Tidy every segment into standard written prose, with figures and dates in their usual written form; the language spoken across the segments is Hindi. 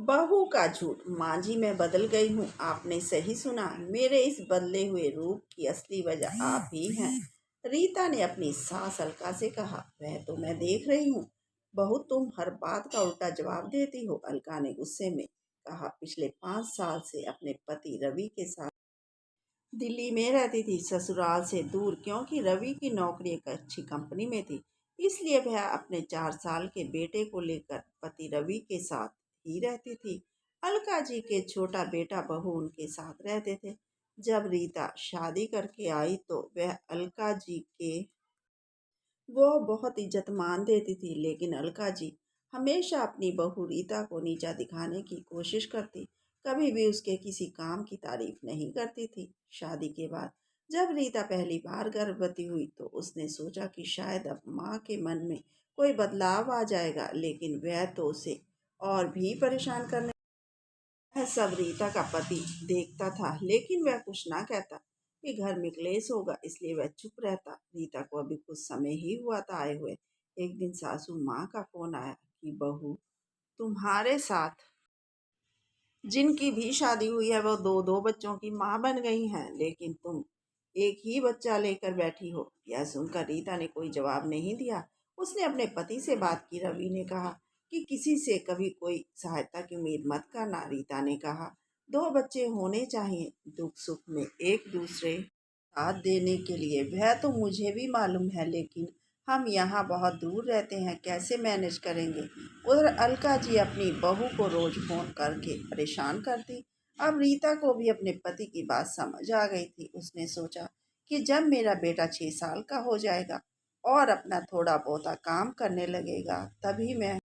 बहू का झूठ। माँ जी, मैं बदल गई हूँ। आपने सही सुना। मेरे इस बदले हुए रूप की असली वजह आप ही हैं। रीता ने अपनी सास अलका से कहा। वह तो मैं देख रही हूँ। बहू, तुम हर बात का उल्टा जवाब देती हो। अलका ने गुस्से में कहा। पिछले 5 साल से अपने पति रवि के साथ दिल्ली में रहती थी, ससुराल से दूर, क्योंकि रवि की नौकरी एक अच्छी कंपनी में थी। इसलिए वह अपने 4 साल के बेटे को लेकर पति रवि के साथ ही रहती थी। अलका जी के छोटा बेटा बहू उनके साथ रहते थे। जब रीता शादी करके आई तो वह अलका जी के वो बहुत इज्जत मान देती थी, लेकिन अलका जी हमेशा अपनी बहू रीता को नीचा दिखाने की कोशिश करती। कभी भी उसके किसी काम की तारीफ नहीं करती थी। शादी के बाद जब रीता पहली बार गर्भवती हुई तो उसने सोचा कि शायद अब माँ के मन में कोई बदलाव आ जाएगा, लेकिन वह तो उसे और भी परेशान करने वह सब रीता का पति देखता था, लेकिन वह कुछ ना कहता कि घर में क्लेश होगा, इसलिए वह चुप रहता। रीता को अभी कुछ समय ही हुआ था आए हुए। एक दिन सासू माँ का फोन आया कि बहू, तुम्हारे साथ जिनकी भी शादी हुई है वो दो दो बच्चों की माँ बन गई हैं, लेकिन तुम एक ही बच्चा लेकर बैठी हो। यह सुनकर रीता ने कोई जवाब नहीं दिया। उसने अपने पति से बात की। रवि ने कहा कि किसी से कभी कोई सहायता की उम्मीद मत करना। रीता ने कहा, दो बच्चे होने चाहिए, दुख सुख में एक दूसरे साथ देने के लिए। वह तो मुझे भी मालूम है, लेकिन हम यहाँ बहुत दूर रहते हैं, कैसे मैनेज करेंगे। उधर अलका जी अपनी बहू को रोज फोन करके परेशान करती। अब रीता को भी अपने पति की बात समझ आ गई थी। उसने सोचा कि जब मेरा बेटा 6 साल का हो जाएगा और अपना थोड़ा बहुता काम करने लगेगा, तभी मैं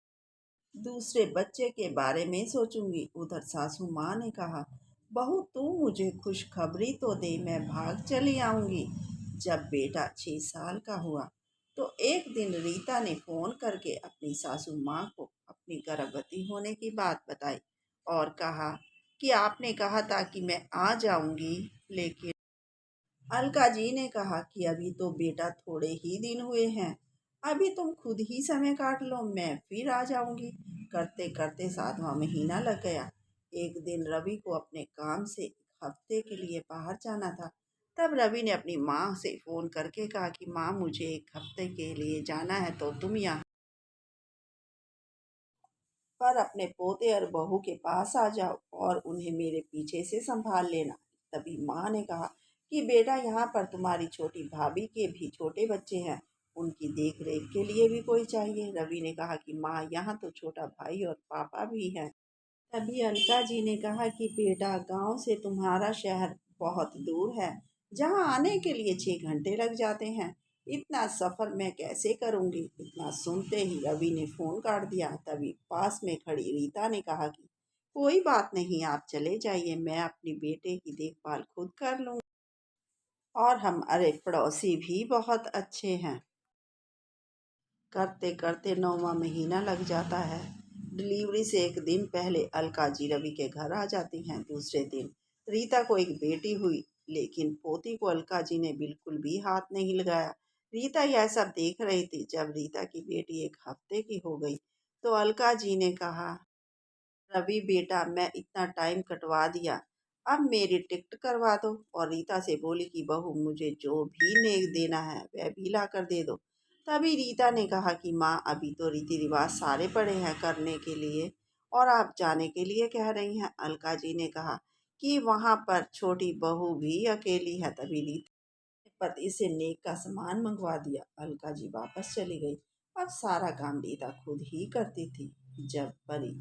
दूसरे बच्चे के बारे में सोचूंगी। उधर सासू माँ ने कहा, बहू तू मुझे खुशखबरी तो दे, मैं भाग चली आऊंगी। जब बेटा 6 साल का हुआ तो एक दिन रीता ने फोन करके अपनी सासू माँ को अपनी गर्भवती होने की बात बताई और कहा कि आपने कहा था कि मैं आ जाऊंगी, लेकिन अलका जी ने कहा कि अभी तो बेटा थोड़े ही दिन हुए हैं, अभी तुम खुद ही समय काट लो, मैं फिर आ जाऊंगी। करते करते 7वां महीना लग गया। एक दिन रवि को अपने काम से एक हफ्ते के लिए बाहर जाना था। तब रवि ने अपनी माँ से फोन करके कहा कि माँ, मुझे एक हफ्ते के लिए जाना है, तो तुम यहाँ पर अपने पोते और बहू के पास आ जाओ और उन्हें मेरे पीछे से संभाल लेना। तभी माँ ने कहा कि बेटा, यहाँ पर तुम्हारी छोटी भाभी के भी छोटे बच्चे हैं, उनकी देख रेख के लिए भी कोई चाहिए। रवि ने कहा कि माँ, यहाँ तो छोटा भाई और पापा भी हैं। तभी अलका जी ने कहा कि बेटा, गांव से तुम्हारा शहर बहुत दूर है, जहां आने के लिए 6 घंटे लग जाते हैं। इतना सफर मैं कैसे करूंगी। इतना सुनते ही रवि ने फोन काट दिया। तभी पास में खड़ी रीता ने कहा कि कोई बात नहीं, आप चले जाइए, मैं अपनी बेटे की देखभाल खुद कर लूंगी। और हम अरे पड़ोसी भी बहुत अच्छे हैं। करते करते 9वां महीना लग जाता है। डिलीवरी से एक दिन पहले अलका जी रवि के घर आ जाती हैं। दूसरे दिन रीता को एक बेटी हुई, लेकिन पोती को अलका जी ने बिल्कुल भी हाथ नहीं लगाया। रीता यह सब देख रही थी। जब रीता की बेटी एक हफ्ते की हो गई तो अलका जी ने कहा, रवि बेटा, मैं इतना टाइम कटवा दिया, अब मेरी टिकट करवा दो। और रीता से बोली कि बहू, मुझे जो भी नेक देना है वह भी ला कर दे दो। तभी रीता ने कहा कि माँ, अभी तो रीति रिवाज सारे पड़े हैं करने के लिए, और आप जाने के लिए कह रही हैं। अलका जी ने कहा कि वहाँ पर छोटी बहू भी अकेली है। तभी रीता पति से नेक का सामान मंगवा दिया। अलका जी वापस चली गई। अब सारा काम रीता खुद ही करती थी। जब परी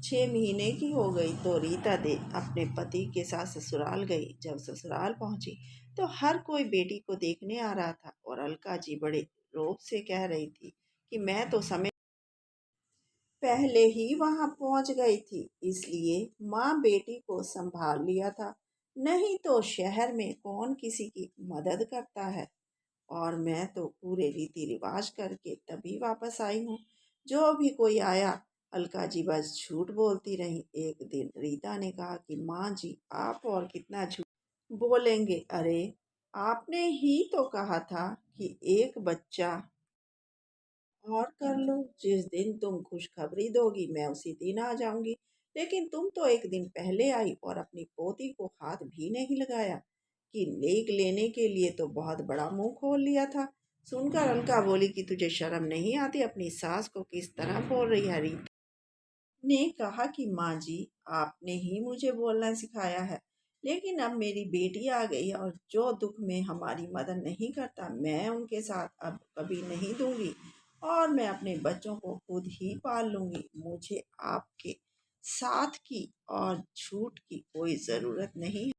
6 महीने की हो गई तो रीता दे अपने पति के साथ ससुराल गई। जब ससुराल पहुंची तो हर कोई बेटी को देखने आ रहा था और अलका जी बड़े रोब से कह रही थी कि मैं तो समय पहले ही वहां पहुंच गई थी, इसलिए माँ बेटी को संभाल लिया था। नहीं तो शहर में कौन किसी की मदद करता है। और मैं तो पूरे रीति रिवाज करके तभी वापस आई हूँ। जो भी कोई आया, अलका जी बस झूठ बोलती रही। एक दिन रीता ने कहा कि माँ जी, आप और कितना झूठ बोलेंगे। अरे, आपने ही तो कहा था कि एक बच्चा और कर लो, जिस दिन तुम खुशखबरी दोगी मैं उसी दिन आ जाऊंगी। लेकिन तुम तो एक दिन पहले आई और अपनी पोती को हाथ भी नहीं लगाया कि लेक लेने के लिए तो बहुत बड़ा मुंह खोल लिया था। सुनकर अलका बोली कि तुझे शर्म नहीं आती? अपनी सास को किस तरह बोल रही है? रीता ने कहा कि माँ जी, आपने ही मुझे बोलना सिखाया है, लेकिन अब मेरी बेटी आ गई और जो दुख में हमारी मदद नहीं करता मैं उनके साथ अब कभी नहीं दूंगी और मैं अपने बच्चों को खुद ही पाल लूंगी। मुझे आपके साथ की और झूठ की कोई ज़रूरत नहीं है।